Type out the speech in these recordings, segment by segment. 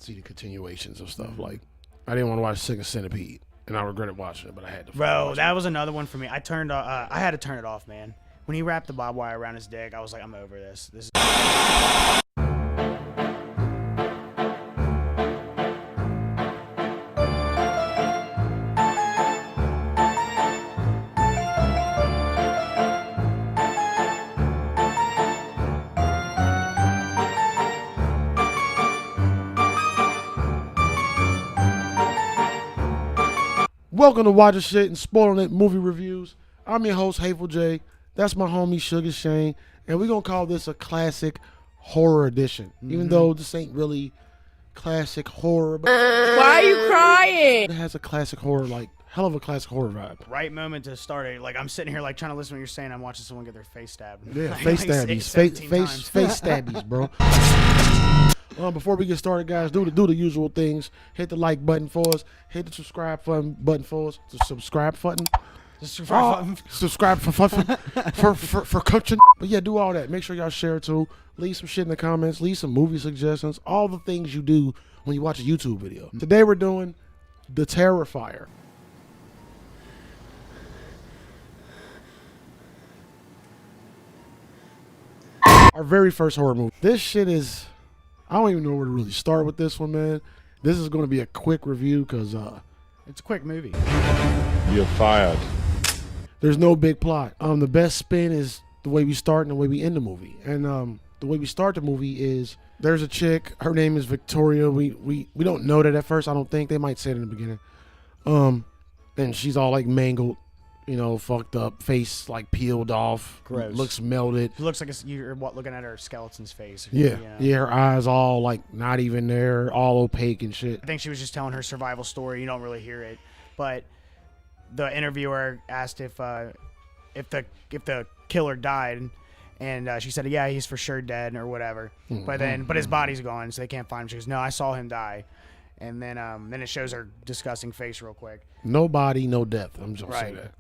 see the continuations of stuff. Like, I didn't want to watch Second Centipede, and I regretted watching it, but I had to. Bro, that was another one for me. I had to turn it off, man. When he wrapped the barbed wire around his dick, I was like, I'm over this. This is. Welcome to Watchin' Shit and Spoiling It Movie Reviews. I'm your host, Hateful J. That's my homie, Sugar Shane. And we're going to call this a classic horror edition. Even though this ain't really classic horror. But why are you crying? It has a classic horror, like, hell of a classic horror vibe. Right moment to start it. Like, I'm sitting here, like, trying to listen to what you're saying. I'm watching someone get their face stabbed. Yeah, Like, face stabbies. Face stabbies, bro. Before we get started, guys, do the usual things. Hit the like button for us. Hit the subscribe button for us. The subscribe button. Subscribe for coaching. But yeah, do all that. Make sure y'all share too. Leave some shit in the comments. Leave some movie suggestions. All the things you do when you watch a YouTube video. Today we're doing the Terrifier. Our very first horror movie. This shit is, I don't even know where to really start with this one, man. This is going to be a quick review because it's a quick movie. You're fired. There's no big plot. The best spin is the way we start and the way we end the movie. And the way we start the movie is there's a chick. Her name is Victoria. We don't know that at first. I don't think they might say it in the beginning. And she's all like mangled, you know, fucked up, face like peeled off. Gross. Looks melted. It looks like you're looking at her skeleton's face. Yeah, You know? yeah. Her eyes all like not even there, all opaque and shit. I think she was just telling her survival story. You don't really hear it, but the interviewer asked if the killer died, and she said, yeah, he's for sure dead or whatever. But his body's gone, so they can't find him. She goes, no, I saw him die. And then it shows her disgusting face real quick. No body, no death. I'm just gonna say Right. that.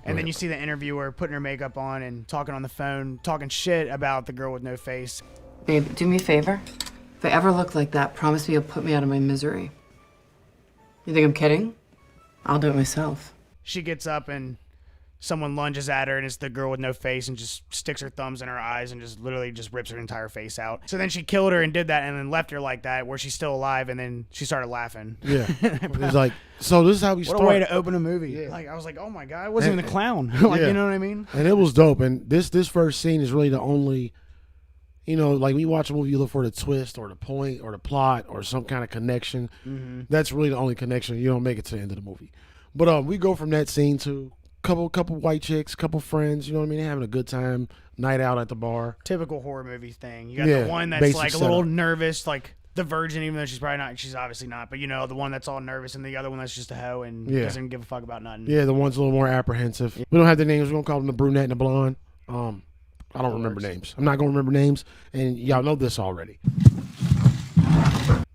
And then you see the interviewer putting her makeup on and talking on the phone, talking shit about the girl with no face. Babe, do me a favor. If I ever look like that, promise me you'll put me out of my misery. You think I'm kidding? I'll do it myself. She gets up and someone lunges at her, and it's the girl with no face, and just sticks her thumbs in her eyes and just literally just rips her entire face out. So then she killed her and did that and then left her like that where she's still alive, and then she started laughing. Yeah. It's like, so this is how we What start. a way to open a movie. Yeah. Like, I was like, oh my God, I wasn't even the clown. Like, Yeah. you know what I mean? And it was dope. And this first scene is really the only, you know, like when you watch a movie, you look for the twist or the point or the plot or some kind of connection. That's really the only connection. You don't make it to the end of the movie. But we go from that scene to couple white chicks, couple friends, you know what I mean? They're having a good time, night out at the bar. Typical horror movie thing. You got Yeah, the one that's basic like a little setup. nervous, like the virgin, even though she's probably not, she's obviously not, but you know, the one that's all nervous, and the other one that's just a hoe and Yeah. doesn't give a fuck about nothing. Yeah, the one's a little more apprehensive. We don't have the names. We're going to call them the brunette and the blonde. I don't remember names. I'm not going to remember names, and y'all know this already.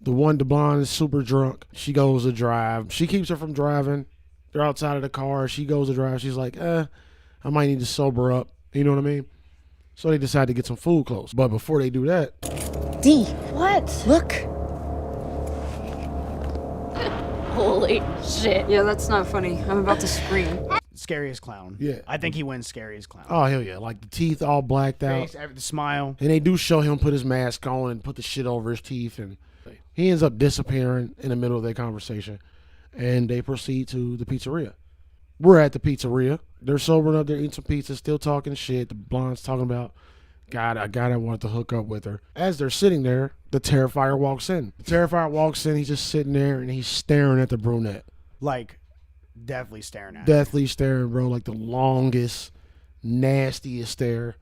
The blonde is super drunk. She goes to drive. She keeps her from driving. They're outside of the car. She goes to drive. She's like, I might need to sober up. You know what I mean? So they decide to get some food close. But before they do that... D. What? Look. Holy shit. Yeah, that's not funny. I'm about to scream. Scariest clown. Yeah. I think he wins scariest clown. Oh, hell yeah. Like the teeth all blacked out. Face, the smile. And they do show him put his mask on and put the shit over his teeth. And he ends up disappearing in the middle of their conversation. And they proceed to the pizzeria. We're at the pizzeria. They're sobering up. They're eating some pizza, still talking shit. The blonde's talking about, God, I wanted to hook up with her. As they're sitting there, the Terrifier walks in. The Terrifier walks in. He's just sitting there, and he's staring at the brunette. Like, definitely staring at her. Deathly staring, bro. Like the longest, nastiest stare.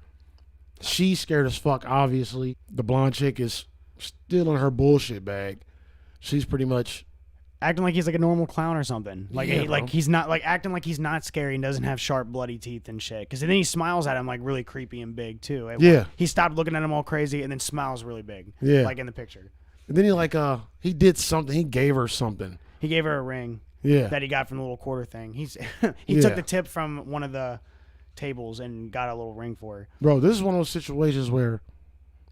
She's scared as fuck, obviously. The blonde chick is still in her bullshit bag. She's pretty much... acting like he's like a normal clown or something. Like, Yeah, like bro. he's not, like acting like he's not scary and doesn't have sharp, bloody teeth and shit. Because then he smiles at him like really creepy and big too. Yeah. He stopped looking at him all crazy and then smiles really big. Yeah. Like in the picture. And then he did something. He gave her something. He gave her a ring. Yeah. That he got from the little quarter thing. He Yeah. took the tip from one of the tables and got a little ring for her. Bro, this is one of those situations where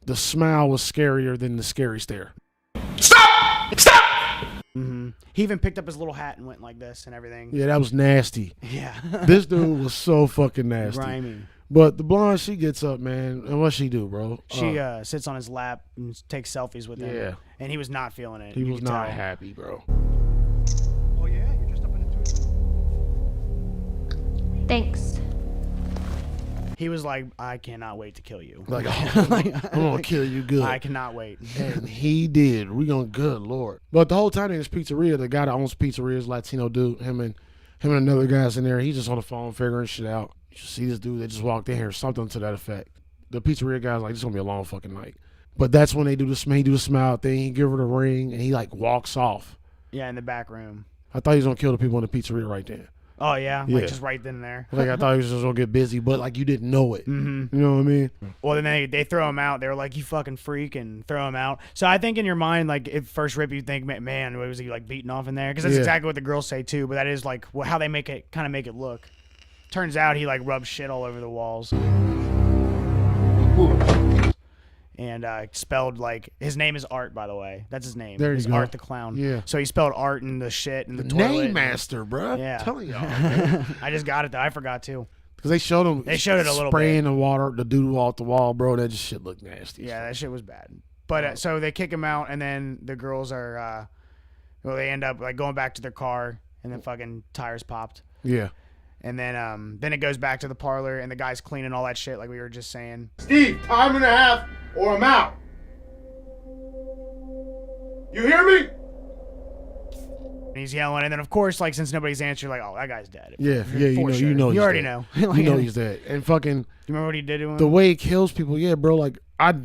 the smile was scarier than the scary stare. Stop! He even picked up his little hat and went like this and everything. Yeah, that was nasty. Yeah. This dude was so fucking nasty. Grimy. But the blonde, she gets up, man. And what she do, bro? She sits on his lap and takes selfies with him. Yeah. And he was not feeling it. He You was could not tell. happy, bro. Oh, yeah? You're just up in a tutu? Thanks. He was like, I cannot wait to kill you. Like, I'm gonna kill you good. I cannot wait. And he did. We gonna, good lord. But the whole time in this pizzeria, the guy that owns pizzeria is Latino dude. Him and another guy's in there. He's just on the phone figuring shit out. You should see this dude that just walked in here, something to that effect. The pizzeria guy's like, this is gonna be a long fucking night. But that's when they do he do the smile thing. He give her the ring and he like walks off. Yeah, in the back room. I thought he was gonna kill the people in the pizzeria right there. Oh, yeah? Yeah. Like, just right then and there. Like I thought he was just gonna get busy, but like you didn't know it. Mm-hmm. You know what I mean? Well, then they throw him out. They were like, you fucking freak, and throw him out. So I think in your mind, like, at first rip, you think, man, was he, like, beating off in there? Because that's Yeah. exactly what the girls say, too. But that is, like, how they make it look. Turns out he, like, rubs shit all over the walls. And spelled, like, his name is Art, by the way. That's his name. There you It's go. Art the Clown. Yeah. So he spelled Art in the shit in the toilet. Name master, bro. Yeah. I'm telling y'all. Man. I just got it, though. I forgot, too. Because they showed him. They showed it a little spraying bit. the water, the doodle off the wall, bro. That just shit looked nasty. Yeah, that shit was bad. But so they kick him out, and then the girls are, they end up like going back to their car, and then fucking tires popped. Yeah. And then it goes back to the parlor, and the guy's cleaning all that shit, like we were just saying. Steve, time and a half, or I'm out. You hear me? And he's yelling, and then of course, like since nobody's answering, like, oh, that guy's dead. Yeah, For yeah, sure. you know, You he's already dead. know. You know he's dead. And fucking Do you remember what he did to him? the way he kills people, yeah, bro. Like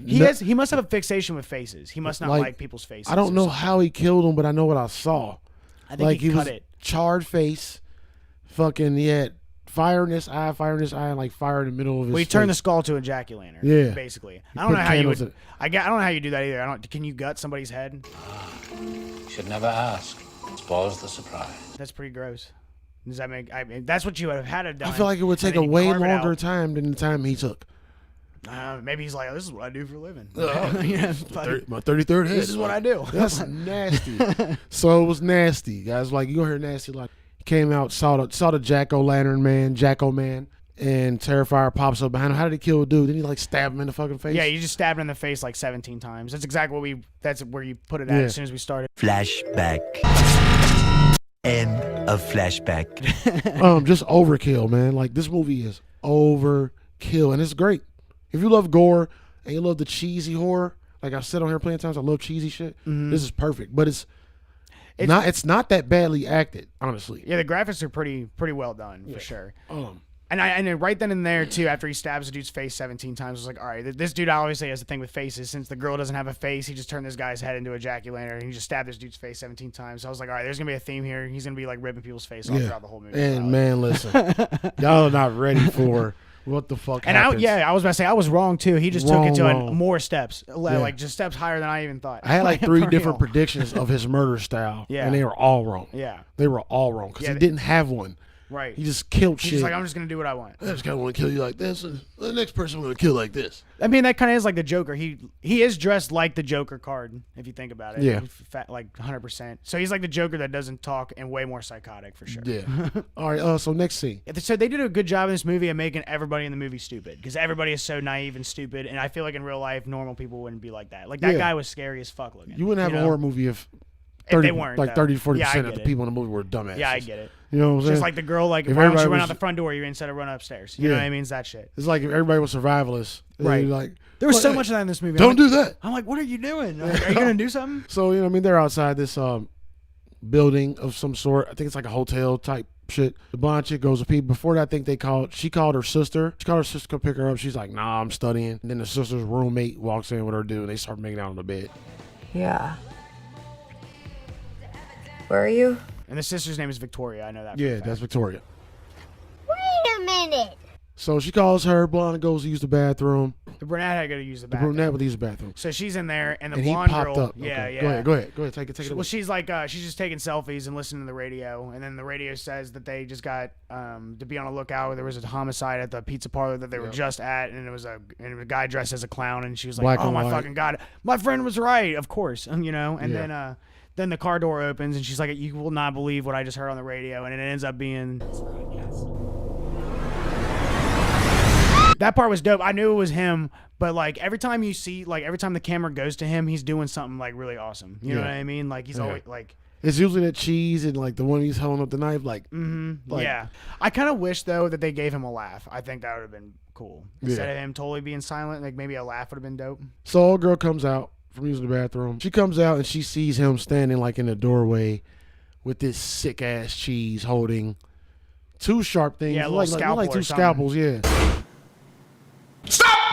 He must have a fixation with faces. He must not like people's faces. I don't or know something. how he killed him, but I know what I saw. I think he cut was it. charred face, fucking fire in his eye, and like fire in the middle of his. Well, he turned the face. skull to a jack-o'-lantern. Yeah. basically. I put don't know how you candles would. in- I don't know how you do that either. Can you gut somebody's head? Should never ask. It spoils the surprise. That's pretty gross. Does that make? I mean, that's what you would have had to do. I feel like it would take a way longer time than the time he took. Maybe he's like, oh, this is what I do for a living. My 33rd head. This is what I do. That's nasty. So it was nasty, guys. Like you gonna hear nasty. Like he came out, saw the jack-o'-lantern man, Jack-O-Man, and Terrifier pops up behind him. How did he kill a dude? Didn't he like stab him in the fucking face? Yeah, you just stabbed him in the face like 17 times. That's exactly what that's where you put it at as soon as we started. Flashback. End of flashback. Just overkill, man. Like this movie is overkill, and it's great. If you love gore and you love the cheesy horror, like I've said on here plenty of times, I love cheesy shit. This is perfect, but it's not that badly acted, honestly. Yeah, the graphics are pretty well done for sure. And then right then and there too, after he stabs the dude's face 17 times, I was like, all right, this dude obviously has a thing with faces. Since the girl doesn't have a face, he just turned this guy's head into a jack-o'-lantern and he just stabbed this dude's face 17 times. So I was like, all right, there's gonna be a theme here. He's gonna be like ripping people's face off throughout the whole movie. And man, listen, y'all are not ready for what the fuck And happens. I was about to say I was wrong too. He just took it to Wrong. more steps, like just steps higher than I even thought. I had like For 3 real. different predictions of his murder style, Yeah. and they were all wrong. Yeah, They were all wrong because Yeah, he didn't have one. right. He just killed He's shit. just like, I'm just gonna do what I want. I just kind of want to kill you like this, and the next person I'm going to kill like this. I mean, that kind of is like the Joker. He is dressed like the Joker card, if you think about it. Yeah. He's like 100%. So he's like the Joker that doesn't talk and way more psychotic for sure. Yeah. All right. So next scene. So they did a good job in this movie of making everybody in the movie stupid because everybody is so naive and stupid. And I feel like in real life, normal people wouldn't be like that. Like that Yeah. guy was scary as fuck looking. You wouldn't have a know? horror movie if If 30, they weren't, like though. 30 to 40% Yeah, I of get the it. people in the movie were dumbasses. Yeah, I get it. You know what I'm It's saying? just like the girl, like, If why don't you everybody run was- out the front door you instead of run upstairs? You know Yeah. what I mean? It's that shit. It's like if everybody was survivalists. Right. Like, There was "Well, so hey, much of that in this movie. Don't do that. I'm like, what are you doing? Like, are you going to do something? So, you know, I mean, they're outside this building of some sort. I think it's like a hotel type shit. The blonde chick goes to pee. Before that, I think she called her sister. She called her sister to come pick her up. She's like, nah, I'm studying. And then the sister's roommate walks in with her dude, and they start making out on the bed. Yeah. Where are you? And the sister's name is Victoria. I know that. for a Yeah, fact. that's Victoria. Wait a minute. So she calls her. Blonde goes to use the bathroom. The brunette had to go to use the The bathroom. brunette would use the bathroom. So she's in there, and the And he blonde popped girl. up. Yeah, Okay. yeah. Go ahead. Take it Well, away. she's like, she's just taking selfies and listening to the radio, and then the radio says that they just got to be on a lookout. There was a homicide at the pizza parlor that they were just at, and it was a guy dressed as a clown, and she was like, Black "Oh and my white. fucking god, my friend was right, of course," you know. And Yeah. then then the car door opens and she's like, "You will not believe what I just heard on the radio," and it ends up being. That part was dope. I knew it was him, but like every time the camera goes to him, he's doing something like really awesome. You know what I mean? Like he's always like. It's usually the cheese and like the one he's holding up the knife, like. Like yeah. I kind of wish though that they gave him a laugh. I think that would have been cool instead of him totally being silent. Like maybe a laugh would have been dope. So old girl comes out from using the bathroom. She comes out and she sees him standing like in the doorway with this sick ass cheese holding two sharp things. Yeah, like two scalpels. Yeah.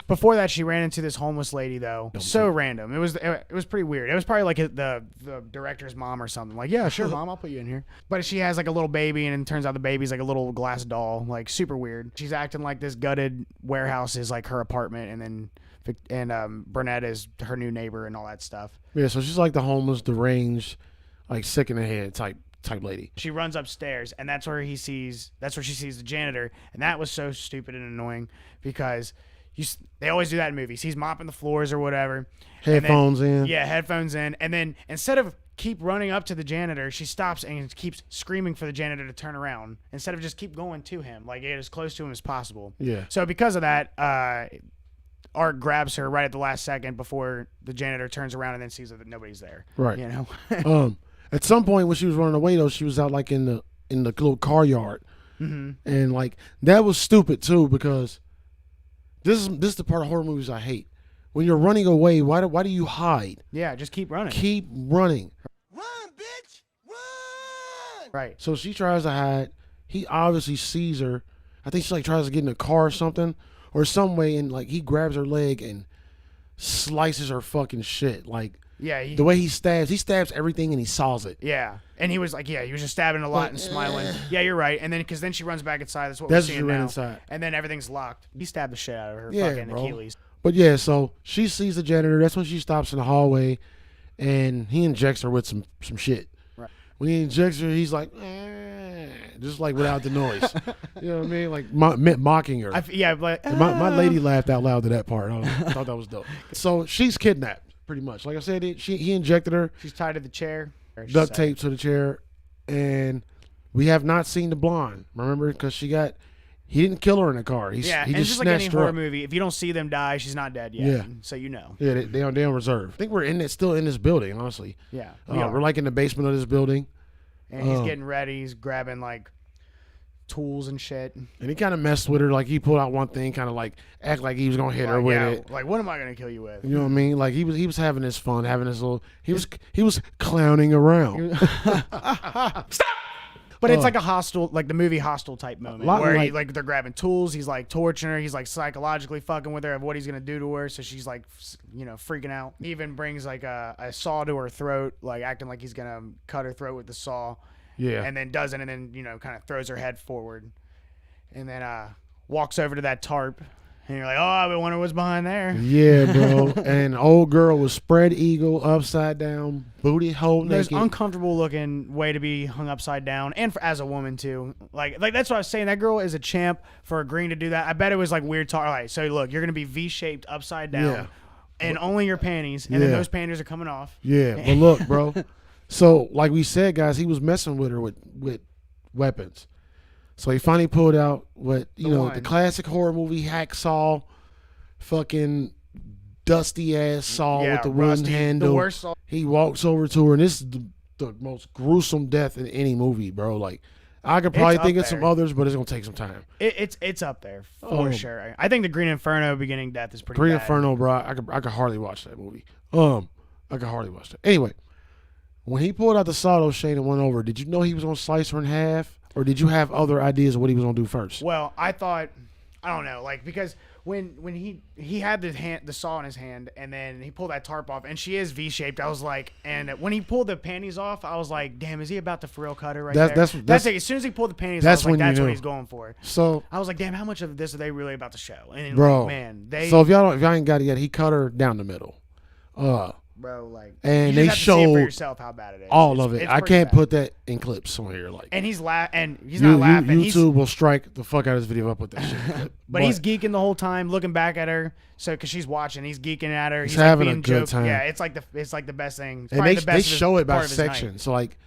Before that, she ran into this homeless lady though. So random. It was pretty weird. It was probably like the director's mom or something. Like, yeah, sure, mom, I'll put you in here. But she has like a little baby, and it turns out the baby's like a little glass doll. Like super weird. She's acting like this gutted warehouse is like her apartment, and Burnett is her new neighbor and all that stuff. Yeah, so she's like the homeless, deranged, like sick in the head type lady. She runs upstairs, and that's where she sees the janitor, and that was so stupid and annoying because. They always do that in movies. He's mopping the floors or whatever. Headphones in. Yeah, headphones in. And then instead of keep running up to the janitor, she stops and keeps screaming for the janitor to turn around instead of just keep going to him, like get as close to him as possible. Yeah. So because of that, Art grabs her right at the last second before the janitor turns around and then sees that nobody's there. Right. You know. At some point when she was running away though, she was out like in the little car yard, and like that was stupid too because. This is the part of horror movies I hate. When you're running away, why do you hide? Yeah, just keep running. Keep running. Run, bitch! Run! Right. So she tries to hide. He obviously sees her. I think she like tries to get in the car or something, or some way, and like he grabs her leg and slices her fucking shit. Like yeah, the way he stabs everything and he saws it. Yeah, and he was like, he was just stabbing a lot and smiling. Yeah, you're right. And then because then she runs back inside. That's what we're seeing now. Inside. And then everything's locked. He stabbed the shit out of her fucking bro. Achilles. But yeah, so she sees the janitor. That's when she stops in the hallway, and he injects her with some shit. Right. When he injects her, he's like, just like without the noise. You know what I mean? Like mocking her. But my lady laughed out loud to that part. I thought that was dope. So she's kidnapped, pretty much. Like I said, he injected her. She's tied to the chair. Duct tape to the chair, and we have not seen the blonde. Remember, because he didn't kill her in the car. He and just just like any snatched her horror up. movie, if you don't see them die, she's not dead yet. Yeah. So you know. Yeah, they on reserve. I think we're still in this building, honestly. Yeah. We're like in the basement of this building. And he's getting ready. He's grabbing like tools and shit. And he kind of messed with her. Like he pulled out one thing, kind of like act like he was gonna hit her with it. Like, what am I gonna kill you with? You know what I mean? Like he was having his fun, having his little. He was clowning around. Stop. But it's like a hostile, like the movie Hostile type moment where they're grabbing tools. He's like torturing her. He's like psychologically fucking with her of what he's gonna do to her. So she's like, freaking out. He even brings like a saw to her throat, like acting like he's gonna cut her throat with the saw. Yeah. And then doesn't, and then kind of throws her head forward, and then walks over to that tarp. And you're like, oh, I wonder what's behind there. Yeah, bro. And old girl was spread eagle, upside down, booty hole naked. There's uncomfortable looking way to be hung upside down, and as a woman too. Like that's what I was saying. That girl is a champ for agreeing to do that. I bet it was like weird talk. All right, so look, you're gonna be V-shaped upside down, and only your panties, and then those panties are coming off. Yeah, but look, bro. So like we said, guys, he was messing with her with weapons. So he finally pulled out the classic horror movie hacksaw, fucking dusty ass saw with the wooden handle. The worst saw. He walks over to her, and this is the most gruesome death in any movie, bro. Like I could probably think of some others, but it's gonna take some time. It's up there for sure. I think the Green Inferno beginning death is pretty. Green bad. Inferno, bro. I could hardly watch that movie. I could hardly watch that. Anyway, when he pulled out the saw, though, Shane, and went over, did you know he was gonna slice her in half? Or did you have other ideas of what he was gonna do first? Well, I thought, I don't know, like because when he had the saw in his hand and then he pulled that tarp off and she is V-shaped, I was like, and when he pulled the panties off, I was like, damn, is he about to for real cut her right there? That's like, as soon as he pulled the panties off, I was like, that's what he's going for. So I was like, damn, how much of this are they really about to show? And bro, like, man, so if y'all ain't got it yet, he cut her down the middle. bro. Like, And you they just have to see it for showed yourself how bad it is. all of it. It's I pretty can't bad. put that in clips on here. Like, And he's not laughing. YouTube will strike the fuck out of this video up with that shit. Clip. But he's geeking the whole time, looking back at her. So, because she's watching, he's geeking at her. He's like having a being good joked. time. Yeah, it's like the best thing. It's and probably they the best show it by part of his night. section. So like,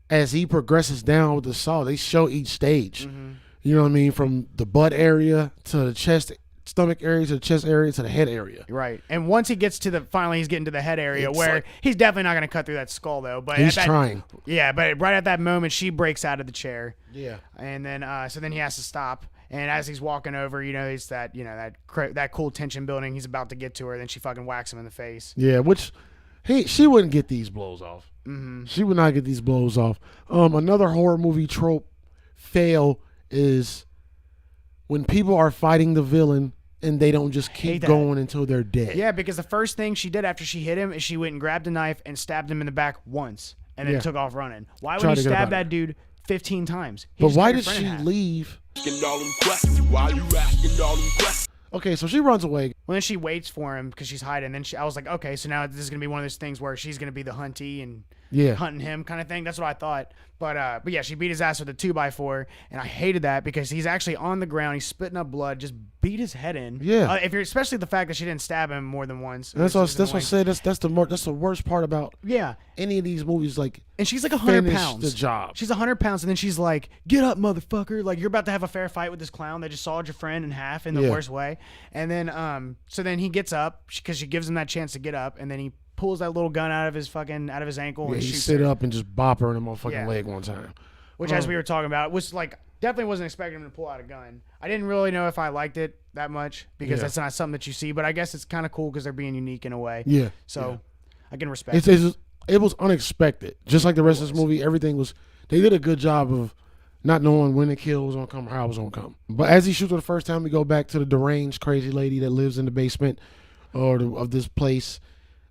as he progresses down with the saw, they show each stage. Mm-hmm. You know what I mean? From the butt area to the chest, stomach area to the chest area to the head area. Right. And once he gets to finally he's getting to the head area It's where like- he's definitely not going to cut through that skull though. But He's at that, trying. Yeah, but right at that moment she breaks out of the chair. Yeah. And then so then he has to stop. And as he's walking over, it's that that cool tension building. He's about to get to her. Then she fucking whacks him in the face. Yeah, which she wouldn't get these blows off. Mm-hmm. She would not get these blows off. Another horror movie trope fail is when people are fighting the villain and they don't just keep that. going until they're dead. Yeah, because the first thing she did after she hit him is she went and grabbed a knife and stabbed him in the back once and then Yeah. took off running. Why would Tried you to get stab up out that of dude 15 times? He But just why cut your did friend in she half. leave? Asking all them questions. Why you asking all them questions? Okay, so she runs away. Well, then she waits for him because she's hiding. Then I was like, okay, so now this is gonna be one of those things where she's gonna be the huntee and Yeah. hunting him kind of thing. That's what I thought. But yeah, she beat his ass with a 2x4, and I hated that because he's actually on the ground. He's spitting up blood. Just beat his head in. Yeah. If you're especially the fact that she didn't stab him more than once. That's what That's I said. That's the worst part about Yeah. any of these movies. Like, And she's like 100 finish pounds. the job. She's 100 pounds, and then she's like, "Get up, motherfucker!" Like you're about to have a fair fight with this clown that just sawed your friend in half in the Yeah. worst way. And then, so then he gets up because she gives him that chance to get up, and then he pulls that little gun out of his ankle Yeah, and he shoots sit her. up and just bop her in the motherfucking Yeah. leg one time. Which, as we were talking about, was like definitely wasn't expecting him to pull out a gun. I didn't really know if I liked it that much because Yeah. that's not something that you see. But I guess it's kind of cool because they're being unique in a way. Yeah. So I can respect. It was unexpected. Just like the rest of this movie, everything was. They did a good job of not knowing when the kill was gonna come or how it was gonna come. But as he shoots her the first time, we go back to the deranged, crazy lady that lives in the basement of this place,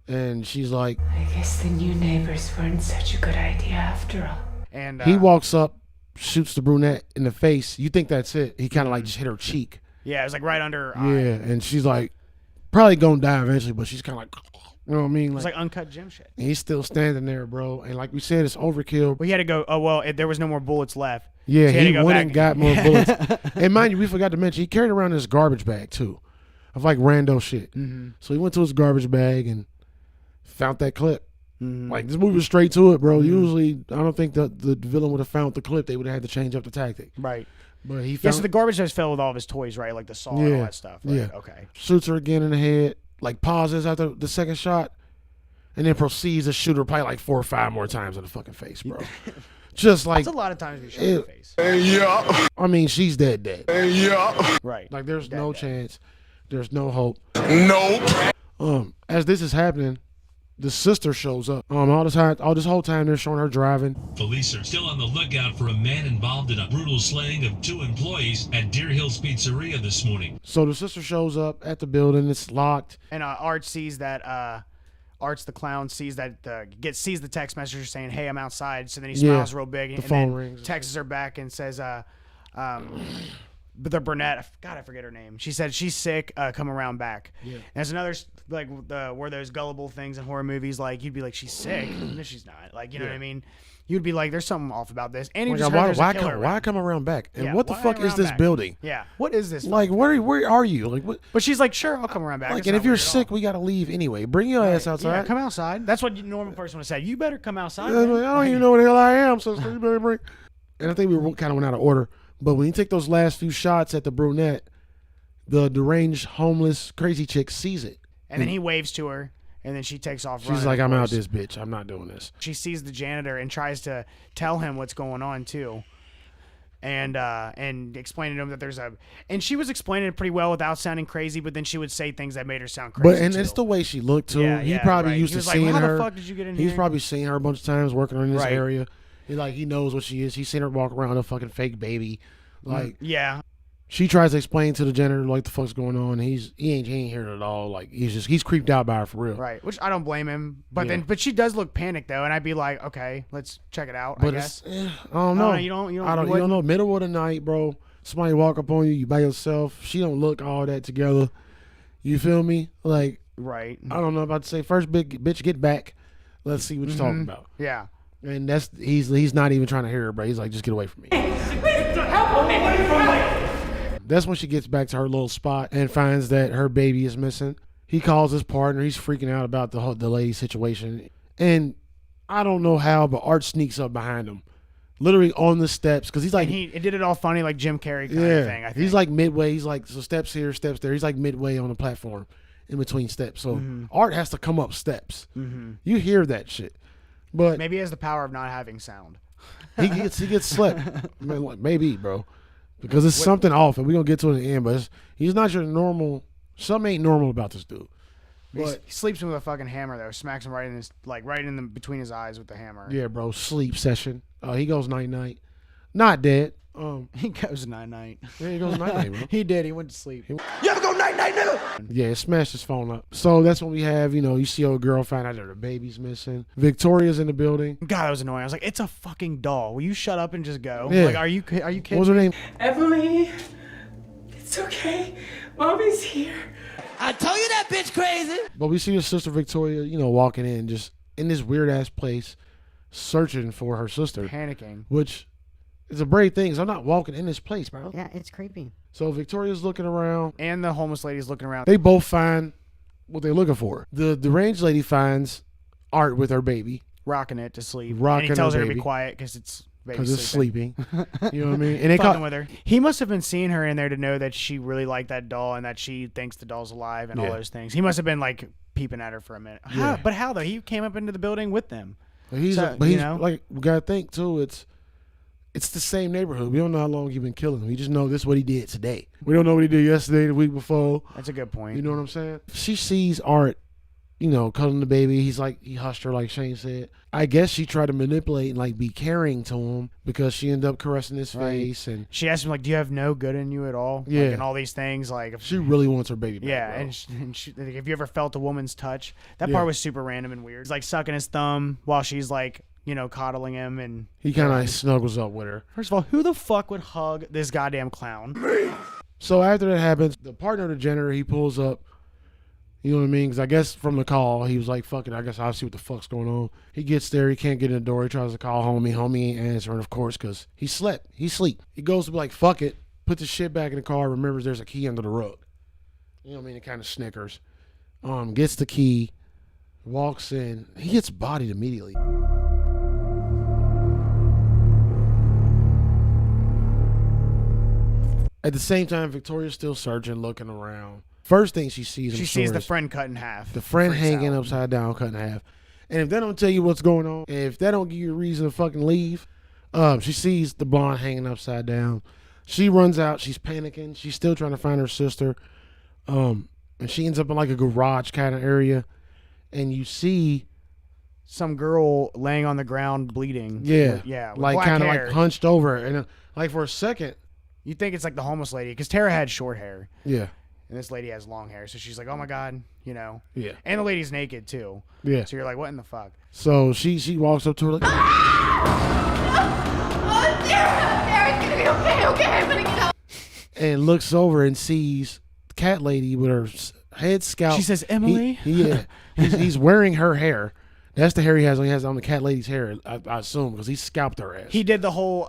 and she's like, I guess the new neighbors weren't such a good idea after all. And he walks up, shoots the brunette in the face. You think that's it? He kind of like just hit her cheek. Yeah, it was like right under her Yeah, eye. and she's like, probably gonna die eventually, but she's kind of like, you know what I mean? It was like uncut gem shit. and he's still standing there, bro. And like we said, it's overkill. Well, he had to go. Oh well, there was no more bullets left. Yeah, So had he to go went back. and got more bullets. And mind you, we forgot to mention, he carried around this garbage bag too, of like rando shit. Mm-hmm. So he went to his garbage bag and found that clip. Mm-hmm. Like, this movie was straight to it, bro. Usually, I don't think the villain would have found the clip. They would have had to change up the tactic. Right. But he Yeah, found, so the garbage was filled with all of his toys, right? Like the saw and all Yeah, that stuff. Right? yeah. Okay. shoots her again in the head, like pauses after the second shot, and then proceeds to shoot her probably like 4 or 5 more times in the fucking face, bro. Just like, That's a lot of times we shot in the face. Yeah. I mean, she's dead. Yeah. Right. Like, there's no chance. There's no hope. Nope. As this is happening, the sister shows up. All this whole time they're showing her driving. Police are still on the lookout for a man involved in a brutal slaying of 2 employees at Deer Hills Pizzeria this morning. So the sister shows up at the building. It's locked. And Art sees that. Art's the clown sees that sees the text message saying, "Hey, I'm outside." So then he smiles real big, and phone then rings. texts her back and says, but the brunette, I forget her name. She said she's sick. Come around back. Yeah. And there's another like where those gullible things in horror movies, like you'd be like, she's sick. No, she's not. Like, you know what I mean? You'd be like, there's something off about this. And you just heard there's a killer around. Why come around back? And Yeah, what the why fuck is around this back? building? Yeah. What is this? Like, where are you? Like, what? But she's like, sure, I'll come around back. Like, It's and not if you're weird at all. sick, we gotta leave anyway. Bring your ass outside. Yeah, come outside. That's what a normal person would say. You better come outside. I man. don't even know where the hell I am, sister. You better bring. And I think we kind of went out of order. But when you take those last few shots at the brunette, the deranged, homeless, crazy chick sees it. And then he waves to her, and then she takes off running. She's like, of I'm out course. this bitch. I'm not doing this. She sees the janitor and tries to tell him what's going on too, and explaining to him that there's a. And she was explaining it pretty well without sounding crazy, but then she would say things that made her sound crazy. But and too. it's the way she looked too. Yeah, he yeah, probably right. used He to was like, seeing "How the her. fuck did you get in He's here?" probably seen her a bunch of times working in this Right. area. He knows what she is. He's seen her walk around a fucking fake baby. Like, yeah, she tries to explain to the janitor like the fuck's going on. He ain't hearing it at all. Like, he's creeped out by her for real. right. Which I don't blame him, but Yeah. but she does look panicked though, and I'd be like, okay, let's check it out. But I guess. I don't know. You don't you don't know. Middle of the night, bro. Somebody walk up on you. You by yourself. She don't look all that together. You feel me? Like, Right. I don't know about to say first big bitch get back. Let's see what you're talking about. Yeah. And that's he's not even trying to hear her, bro. He's like, just get away from me. That's when she gets back to her little spot and finds that her baby is missing. He calls his partner. He's freaking out about the lady situation. And I don't know how, but Art sneaks up behind him. Literally on the steps. Because he's like... And he did it all funny, like Jim Carrey kind of thing, I think. He's like midway. He's like, so steps here, steps there. He's like midway on the platform in between steps. So Art has to come up steps. You hear that shit. But maybe he has the power of not having sound. he gets slept. Maybe, bro. Because it's something off, and we're going to get to it in the end. But he's not your normal... Something ain't normal about this dude. But he sleeps with a fucking hammer though. Smacks him right in the between his eyes with the hammer. yeah, bro, sleep session. He goes night night. Not dead. He goes night night. Yeah, he goes night night, bro. He did. He went to sleep. You ever go night night, nigga? Yeah, it smashed his phone up. So that's when we have, you see old girl find out that her baby's missing. Victoria's in the building. God, that was annoying. I was like, it's a fucking doll. Will you shut up and just go? Yeah. Like, are you kidding? What was her name? Emily, it's okay. Mommy's here. I told you that bitch crazy. But we see her sister Victoria, walking in, just in this weird ass place, searching for her sister. Panicking. Which is a brave thing, 'cause I'm not walking in this place, bro. Yeah, it's creepy. So Victoria's looking around. And the homeless lady's looking around. They both find what they're looking for. The deranged lady finds Art with her baby. Rocking it to sleep. Rocking and he tells her her to baby. be quiet because it's Sleeping. You know what I mean? And they fucking with her. He must have been seeing her in there to know that she really liked that doll and that she thinks the doll's alive and all those things. He must have been like peeping at her for a minute. Yeah. But how though? He came up into the building with them. He's like, we gotta think too. It's the same neighborhood. We don't know how long he's been killing them. We just know this is what he did today. We don't know what he did yesterday, the week before. That's a good point. You know what I'm saying? She sees Art, cuddling the baby. He's like, he hushed her like Shane said. I guess she tried to manipulate and like be caring to him because she ended up caressing his face, and she asked him like, "Do you have no good in you at all?" Yeah. Like, and all these things. Like, if she really wants her baby back. yeah, bro. and she, like, have you ever felt a woman's touch? That part was super random and weird. He's like sucking his thumb while she's like, coddling him, and he kind of snuggles up with her. First of all, who the fuck would hug this goddamn clown? So after that happens, the partner of the janitor, he pulls up. You know what I mean? Because I guess from the call, he was like, fuck it, I guess I'll see what the fuck's going on. He gets there, he can't get in the door. He tries to call homie. Homie ain't answering, of course, because he slept. He sleep. He goes to be like, fuck it, puts the shit back in the car, remembers there's a key under the rug. You know what I mean? It kind of snickers. Gets the key, walks in. He gets bodied immediately. At the same time, Victoria's still searching, looking around. First thing she sees, She sees the friend cut in half. The friend Freaks hanging out. upside down, cut in half. And if they don't tell you what's going on, if they don't give you a reason to fucking leave, she sees the blonde hanging upside down. She runs out. She's panicking. She's still trying to find her sister. And she ends up in like a garage kind of area. And you see some girl laying on the ground bleeding. Yeah. Yeah. with Like black kind of hair. like hunched over. And like for a second. You think it's like the homeless lady because Tara had short hair. Yeah. And this lady has long hair. So she's like, oh my God, Yeah. And the lady's naked too. Yeah. So you're like, what in the fuck? So she walks up to her like. Oh, Tara's gonna be okay, I'm gonna get out. And looks over and sees the cat lady with her head scalp. She says, Emily? He's wearing her hair. That's the hair he has on. He has on the cat lady's hair, I assume, because he scalped her ass. He did the whole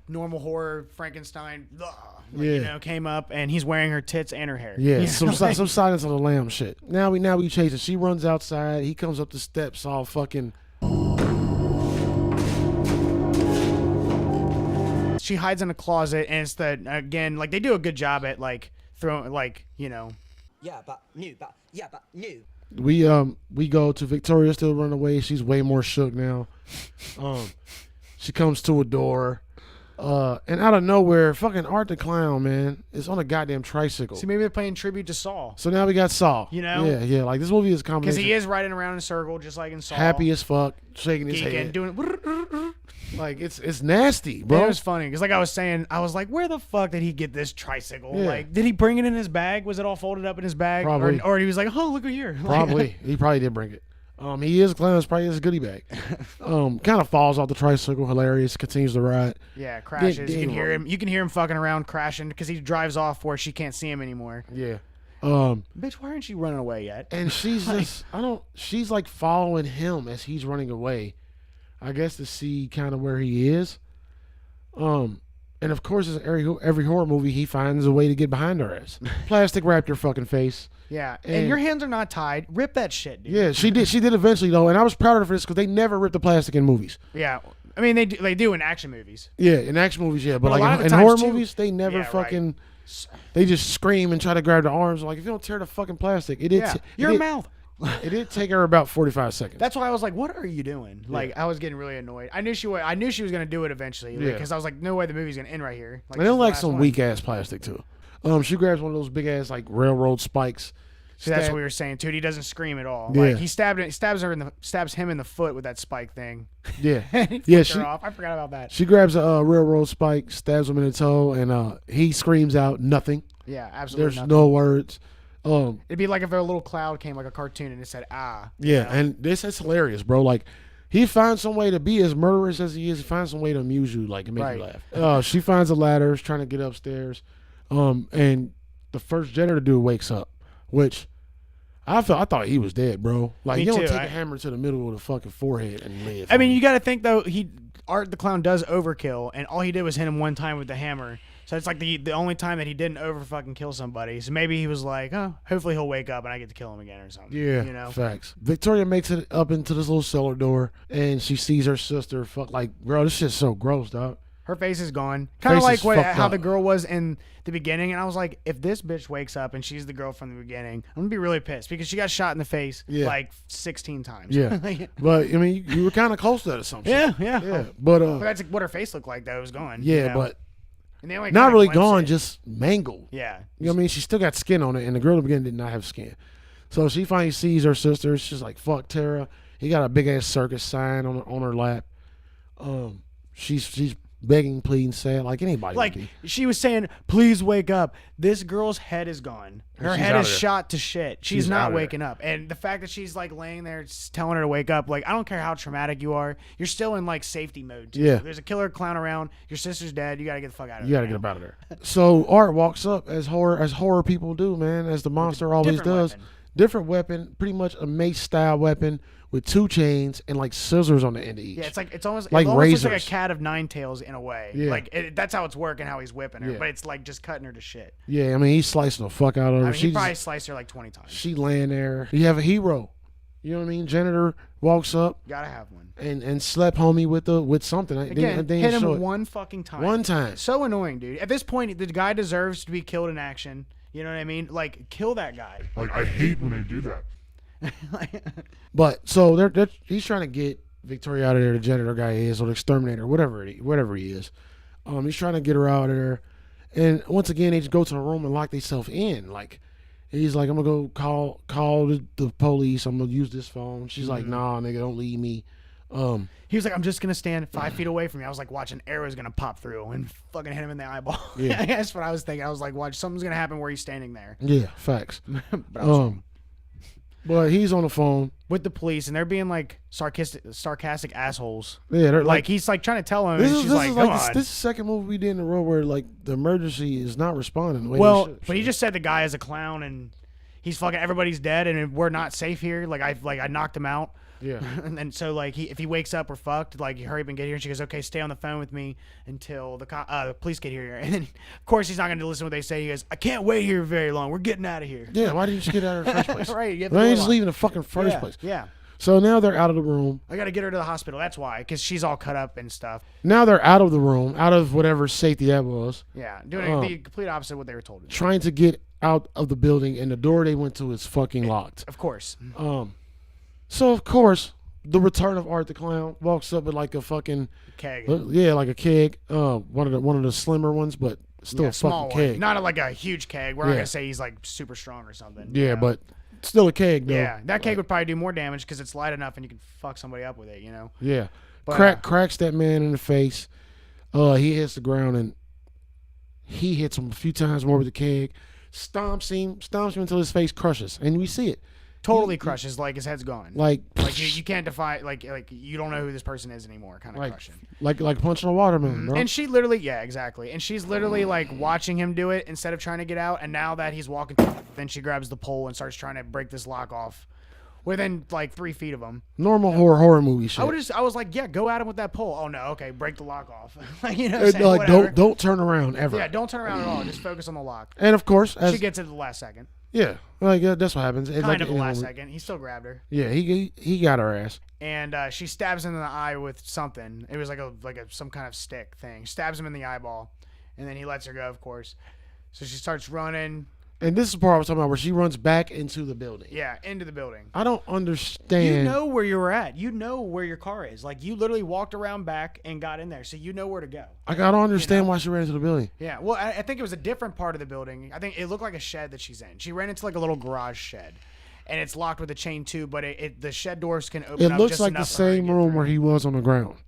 normal horror Frankenstein. Came up and he's wearing her tits and her hair. Yeah, some Silence of the Lamb shit. Now we chase her. She runs outside. He comes up the steps all fucking. She hides in a closet, and it's they do a good job at throwing Yeah, but new. We go to Victoria, still running away. She's way more shook now. She comes to a door. And out of nowhere, fucking Art the Clown, man, is on a goddamn tricycle. See, maybe they're paying tribute to Saw. So now we got Saw. Yeah. Like this movie is a combination. Because he is riding around in a circle, just like in Saw. Happy as fuck, shaking his head, doing like it's nasty, bro. It was funny because, like I was saying, I was like, where the fuck did he get this tricycle? Yeah. Like, did he bring it in his bag? Was it all folded up in his bag? Probably. Or he was like, oh, look at here. Probably. He probably did bring it. He is a clown. It's probably his goodie bag. Kind of falls off the tricycle. Hilarious. Continues to ride. Yeah, crashes. You can hear him. You can hear him fucking around crashing because he drives off where she can't see him anymore. Yeah. Bitch, why aren't you running away yet? And she's just, she's like following him as he's running away, I guess to see kind of where he is. And of course, as every horror movie, he finds a way to get behind her ass. Plastic wrapped her fucking face. Yeah, and your hands are not tied. Rip that shit, dude. Yeah, she did. She did eventually though, and I was proud of her for this because they never rip the plastic in movies. Yeah, I mean they do in action movies. Yeah, in action movies, yeah, but Well, like in times horror too- movies, they never Yeah, fucking. right. They just scream and try to grab the arms. Like if you don't tear the fucking plastic, Your mouth. It did take her about 45 seconds. That's why I was like, "What are you doing?" Like, I was getting really annoyed. I knew she was gonna do it eventually. Yeah. Because I was like, "No way, the movie's gonna end right here." And they like some weak ass plastic too. She grabs one of those big ass like railroad spikes. See, that's what we were saying too. He doesn't scream at all. Yeah. Like he stabs him in the foot with that spike thing. Yeah, He yeah. flicked her off. I forgot about that. She grabs a railroad spike, stabs him in the toe, and he screams out nothing. Yeah, absolutely. There's nothing. no words. It'd be like if a little cloud came like a cartoon and it said "ah." Yeah, and this is hilarious, bro. Like, he finds some way to be as murderous as he is. He finds some way to amuse you, like, and make you laugh. She finds a ladder, is trying to get upstairs, and the first janitor dude wakes up, which I thought he was dead, bro. Like, Me you don't too. take a hammer to the middle of the fucking forehead and live. I mean, you got to think though. Art the Clown does overkill, and all he did was hit him one time with the hammer. So it's like the only time that he didn't over fucking kill somebody. So maybe he was like, oh, hopefully he'll wake up and I get to kill him again or something. Yeah, you know. facts. Victoria makes it up into this little cellar door, and she sees her sister. Fuck, like, bro, this shit's so gross, dog. Her face is gone. Kind of Face like is fucked how up. the girl was in the beginning. And I was like, if this bitch wakes up and she's the girl from the beginning, I'm going to be really pissed because she got shot in the face like 16 times. Yeah, but I mean, you were kind of close to that assumption. Yeah. But that's what her face looked like, though. It was gone. yeah, you know? but And they only not kinda really glimpsed gone, it. just mangled. Yeah. You know what I mean? She still got skin on it, and the girl in the beginning did not have skin. So she finally sees her sister. She's like, "Fuck Tara." He got a big ass circus sign on her lap. She's begging, pleading, sad, like anybody Like would be. she was saying, "Please wake up." This girl's head is gone. Her She's head out is of there. shot to shit. She's She's out not of there. waking up. And the fact that she's like laying there just telling her to wake up, like I don't care how traumatic you are, you're still in like safety mode. Too. Yeah. There's a killer clown around. Your sister's dead. You gotta get the fuck out of You there. gotta get up out of there. So Art walks up as horror people do, man, as the monster always different does. weapon. Different weapon, pretty much a mace style weapon with 2 chains and like scissors on the end of each. Yeah, it's almost like it almost looks like razors. a cat of 9 tails in a way. Yeah. Like that's how it's working, how he's whipping her. Yeah. But it's like just cutting her to shit. Yeah, I mean, he's slicing the fuck out of her. I mean, he She's- probably sliced her like 20 times. She laying there. You have a hero. You know what I mean? Janitor walks up Gotta have one. and slept homie with something. Again, They hit didn't show him it. one fucking time. One time. So annoying, dude. At this point, the guy deserves to be killed in action. You know what I mean? Like, kill that guy. Like, I hate when they do that. But so he's trying to get Victoria out of there. The janitor guy is, or the exterminator, whatever he is. He's trying to get her out of there. And once again, they just go to the room and lock themselves in. Like, he's like, I'm gonna go call the police. I'm gonna use this phone. She's like, nah, nigga, don't leave me. He was like, I'm just gonna stand 5 feet away from you. I was like, watching arrows gonna pop through and fucking hit him in the eyeball. Yeah. That's what I was thinking. I was like, watch, something's gonna happen where he's standing there. Yeah, facts. But I was wrong. But he's on the phone. With the police, and they're being like sarcastic assholes. Yeah, they're Like he's like trying to tell him, This and is she's this like, is come like on. this is the second movie we did in a row where like the emergency is not responding. The way Well, they should. but he just said the guy is a clown and he's fucking everybody's dead and we're not safe here. Like I knocked him out. Yeah. And then so like if he wakes up, we're fucked. Like hurry up and get here. And she goes, okay, stay on the phone with me until the police get here. And then of course he's not going to listen to what they say. He goes, I can't wait here very long. We're getting out of here. Yeah, why didn't you get out of the first place? Right. You have Why the didn't you door just leave in the fucking first yeah, place? Yeah. So now they're out of the room. I got to get her to the hospital. That's why, because she's all cut up and stuff. Now they're out of the room, out of whatever safety that was, Yeah, doing the complete opposite of what they were told to do. trying to get out of the building, and the door they went to is fucking locked. Of course. So of course, the return of Art the Clown walks up with like a fucking Keg. yeah, like a keg, one of the slimmer ones, but still Yeah, a small fucking keg. one. Not like a huge keg. We're not Yeah. going to say he's like super strong or something. Yeah, you know? but still a keg though. Yeah, that keg would probably do more damage because it's light enough and you can fuck somebody up with it, you know? Yeah. But, Cracks that man in the face. He hits the ground and he hits him a few times more with the keg. Stomps him until his face crushes. And we see it. Totally crushes, like his head's gone. Like you can't defy, like you don't know who this person is anymore, kind of crushing. Like punching a watermelon, bro. And she literally, yeah, exactly. And she's literally like watching him do it instead of trying to get out. And now that he's walking, then she grabs the pole and starts trying to break this lock off within like 3 feet of him. Normal horror movie shit. I was like, yeah, go at him with that pole. Oh no, okay, break the lock off. Like, you know, what I'm saying? Like don't turn around ever. Yeah, don't turn around at all. Just focus on the lock. And of course, She gets it at the last second. Yeah, like that's what happens. Kind of the last second. He still grabbed her. Yeah, he got her ass. And she stabs him in the eye with something. It was like some kind of stick thing. Stabs him in the eyeball, and then he lets her go, of course. So she starts running. And this is the part I was talking about where she runs back into the building. Yeah, into the building. I don't understand. You know where you were at. You know where your car is. Like, you literally walked around back and got in there, so you know where to go. Like, I don't understand why she ran into the building. Yeah, well, I think it was a different part of the building. I think it looked like a shed that she's in. She ran into like a little garage shed, and it's locked with a chain too. But the shed doors can open. It looks like the same room where he was on the ground.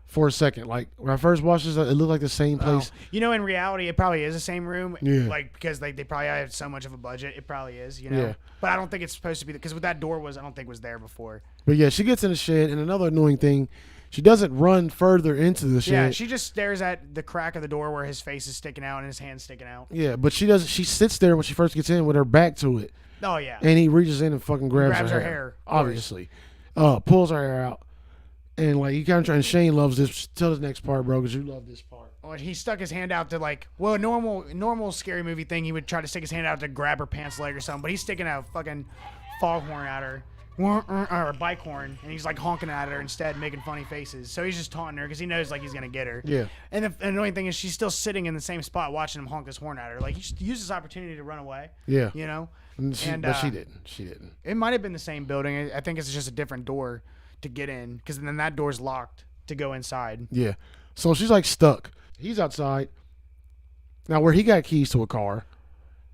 For a second, like when I first watched this, it looked like the same place. You know, in reality, it probably is the same room. Yeah. Like, because they probably have so much of a budget, it probably is. You know. Yeah. But I don't think it's supposed to be because what that door was, I don't think was there before. But yeah, she gets in the shed, and another annoying thing, she doesn't run further into the shed. Yeah, she just stares at the crack of the door where his face is sticking out and his hand's sticking out. Yeah, but she doesn't. She sits there when she first gets in with her back to it. Oh yeah. And he reaches in and fucking grabs her hair. Obviously, pulls her hair out. And like you kind of trying. Shane loves this. Tell the next part, bro, because you love this part. Oh, he stuck his hand out to like, well, a normal scary movie thing. He would try to stick his hand out to grab her pants leg or something, but he's sticking a fucking foghorn at her, or a bike horn, and he's like honking at her instead, making funny faces. So he's just taunting her because he knows like he's gonna get her. Yeah. And the annoying thing is she's still sitting in the same spot watching him honk this horn at her. Like, he should use this opportunity to run away. Yeah. You know. But she didn't. She didn't. It might have been the same building. I think it's just a different door to get in, because then that door's locked to go inside. Yeah. So she's like stuck. He's outside. Now where he got keys to a car.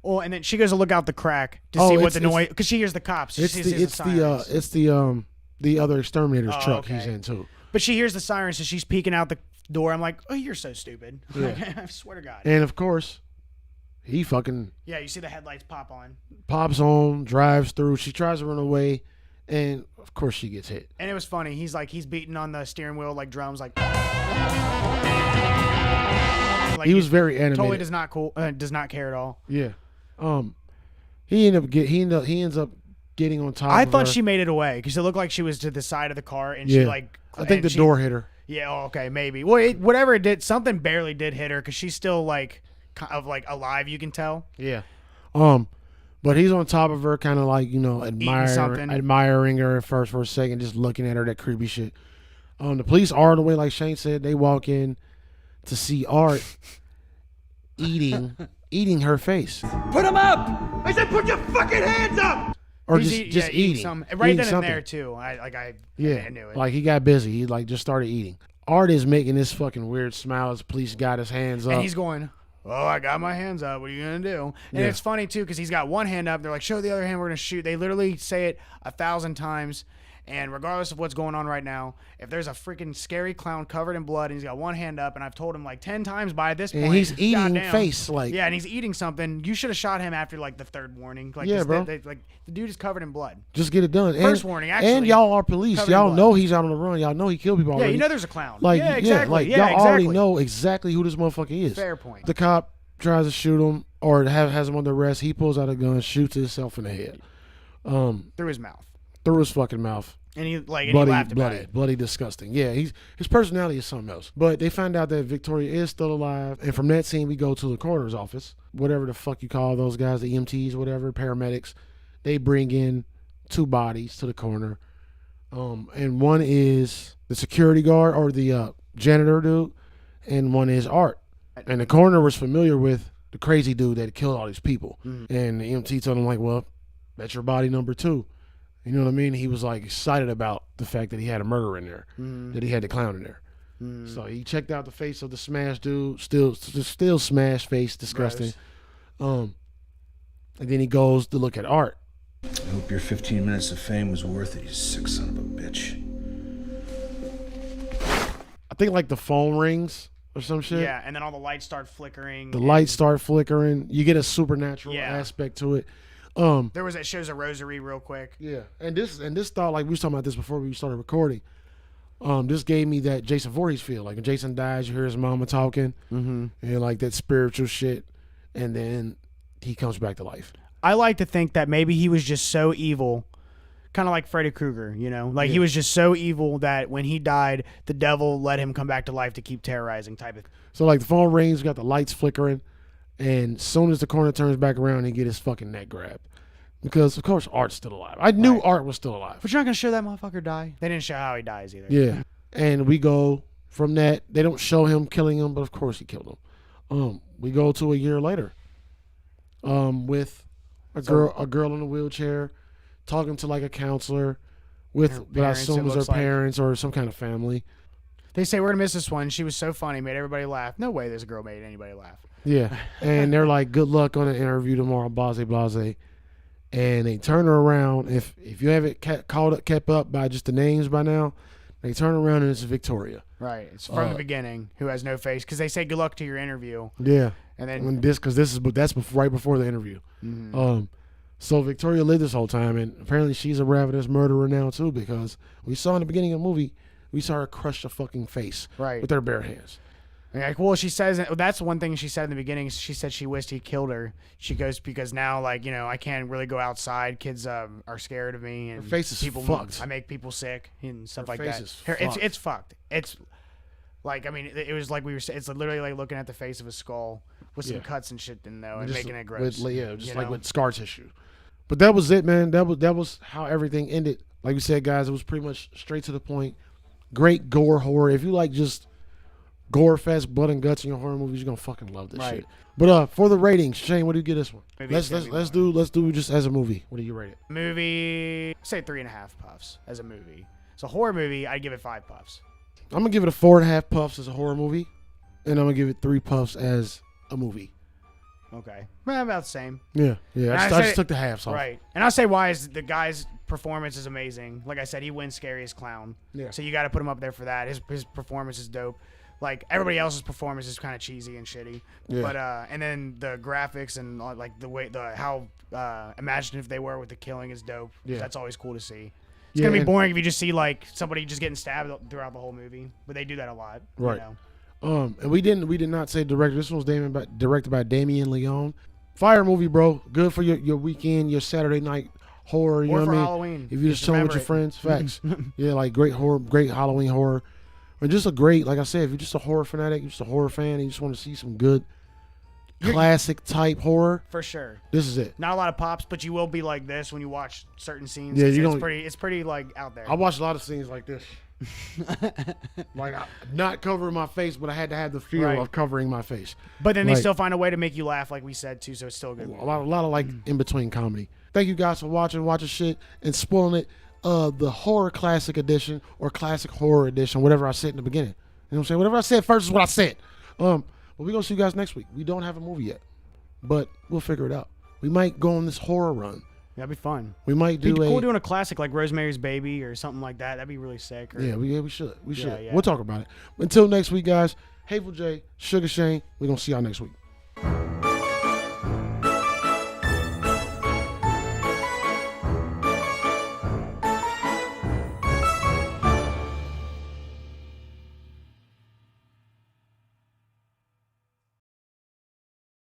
Oh, and then she goes to look out the crack to see what the noise, because she hears the cops. It's the other exterminator's truck he's in too. But she hears the sirens, so she's peeking out the door. I'm like, oh, you're so stupid. Yeah. I swear to God. And of course, he fucking you see the headlights pop on. Pops on, drives through. She tries to run away. And of course she gets hit. And it was funny. He's beating on the steering wheel like drums, like he was very animated. Totally does not care at all. Yeah. He ends up getting on top. I thought she made it away because it looked like she was to the side of the car, and she like. I think the door hit her. Yeah. Oh, okay. Maybe. Well, whatever it did, something barely did hit her because she's still like kind of like alive. You can tell. Yeah. But he's on top of her, kind of like, you know, admiring her at first for a second, just looking at her, that creepy shit. The police are on the way, like Shane said. They walk in to see Art eating her face. Put him up! I said put your fucking hands up! Or just eating. Right then and there, too. I knew it. Like he got busy. He like just started eating. Art is making this fucking weird smile as police got his hands up. And he's going, oh, I got my hands up. What are you going to do? And it's funny, too, because he's got one hand up. They're like, show the other hand. We're going to shoot. They literally say it 1,000 times. And regardless of what's going on right now, if there's a freaking scary clown covered in blood and he's got one hand up, and I've told him like 10 times by this point. And he's eating face. Yeah, and he's eating something. You should have shot him after like the third warning. Like, yeah, bro. The dude is covered in blood. Just get it done. First warning, actually. And y'all are police. Y'all know he's out on the run. Y'all know he killed people already. Yeah, you know there's a clown. Like, yeah, exactly. Y'all already know exactly who this motherfucker is. Fair point. The cop tries to shoot him or has him under arrest. He pulls out a gun, shoots himself in the head. Through his mouth. Through his fucking mouth. And he laughed about it. Bloody, disgusting. Yeah, his personality is something else. But they find out that Victoria is still alive, and from that scene we go to the coroner's office, whatever the fuck you call those guys, the EMTs, whatever, paramedics. They bring in 2 bodies to the coroner, and one is the security guard or the janitor dude, and one is Art. And the coroner was familiar with the crazy dude that killed all these people, and the EMT told him like, well, that's your body number 2. You know what I mean? He was like excited about the fact that he had a murderer in there, that he had the clown in there. So he checked out the face of the smashed dude, still smashed face, disgusting. And then he goes to look at Art. I hope your 15 minutes of fame was worth it, you sick son of a bitch. I think like the phone rings or some shit. Yeah, and then all the lights start flickering. The lights start flickering. You get a supernatural aspect to it. There was that shows a rosary real quick. Yeah, and this thought, like we was talking about this before we started recording. This gave me that Jason Voorhees feel. Like when Jason dies, you hear his mama talking, and like that spiritual shit, and then he comes back to life. I like to think that maybe he was just so evil, kind of like Freddy Krueger, you know? Like he was just so evil that when he died, the devil let him come back to life to keep terrorizing type of. So like the phone rings, we got the lights flickering, and as soon as the corner turns back around, he get his fucking neck grabbed. Because of course Art's still alive. I knew Art was still alive. But you're not gonna show that motherfucker die. They didn't show how he dies either. Yeah, and we go from that. They don't show him killing him, but of course he killed him. We go to a year later, with a girl in a wheelchair, talking to like a counselor, with what I assume is her parents or some kind of family. They say we're gonna miss this one. She was so funny, made everybody laugh. No way, this girl made anybody laugh. Yeah, and they're like, "Good luck on the interview tomorrow, blase blase." And they turn her around. If you haven't kept up by just the names by now, they turn around and it's Victoria. Right. It's from the beginning. Who has no face? Because they say good luck to your interview. Yeah. And then that's right before the interview. So Victoria lived this whole time, and apparently she's a ravenous murderer now too. Because we saw in the beginning of the movie, we saw her crush a fucking face with her bare hands. Like, well, she says that's one thing she said in the beginning. She said she wished he killed her. She goes, because now, like, you know, I can't really go outside. Kids are scared of me, and her face is fucked. I make people sick and stuff her like face that. Is fucked. It's fucked. It's like, I mean, it was like we were saying. It's literally like looking at the face of a skull with some cuts and shit in there, and making it gross. With scar tissue. But that was it, man. That was how everything ended. Like we said, guys, it was pretty much straight to the point. Great gore horror. If you like just gore fest, blood and guts in your horror movies, you're gonna fucking love this shit. But for the ratings, Shane, what do you give this one? Let's do just as a movie. What do you rate it? Movie, say 3.5 puffs as a movie. It's a horror movie. I'd give it 5 puffs. I'm gonna give it a 4.5 puffs as a horror movie, and I'm gonna give it 3 puffs as a movie. Okay, well, about the same. Yeah. I just took the halves off. Right, and I'll say why is the guy's performance is amazing. Like I said, he wins scariest clown. Yeah. So you got to put him up there for that. His performance is dope. Like everybody else's performance is kind of cheesy and shitty. Yeah. But and then the graphics and like how imaginative they were with the killing is dope. Yeah. That's always cool to see. It's gonna be boring if you just see like somebody just getting stabbed throughout the whole movie, but they do that a lot. Right. You know? And we did not say director. This one was directed by Damien Leone. Fire movie, bro. Good for your weekend, your Saturday night horror. You know what I mean? Halloween. If you're just chilling with your friends, facts. Yeah, like great horror, great Halloween horror, and just a great, like I said, if you're just a horror fanatic, you're just a horror fan, and you just want to see some good classic type horror. For sure. This is it. Not a lot of pops, but you will be like this when you watch certain scenes. Yeah, it's pretty like out there. I watched a lot of scenes like this. Like not covering my face, but I had to have the feel of covering my face. But then they still find a way to make you laugh, like we said too. So it's still a good. A lot of like in between comedy. Thank you guys for watching shit and spoiling it. The horror classic edition or classic horror edition, whatever I said in the beginning. You know what I'm saying? Whatever I said first is what I said. But we're gonna see you guys next week. We don't have a movie yet, but we'll figure it out. We might go on this horror run. That'd be fun. We might do cool doing a classic like Rosemary's Baby or something like that. That'd be really sick. Yeah, we should. Yeah. We'll talk about it. Until next week, guys. Hateful J, Sugar Shane. We're gonna see y'all next week.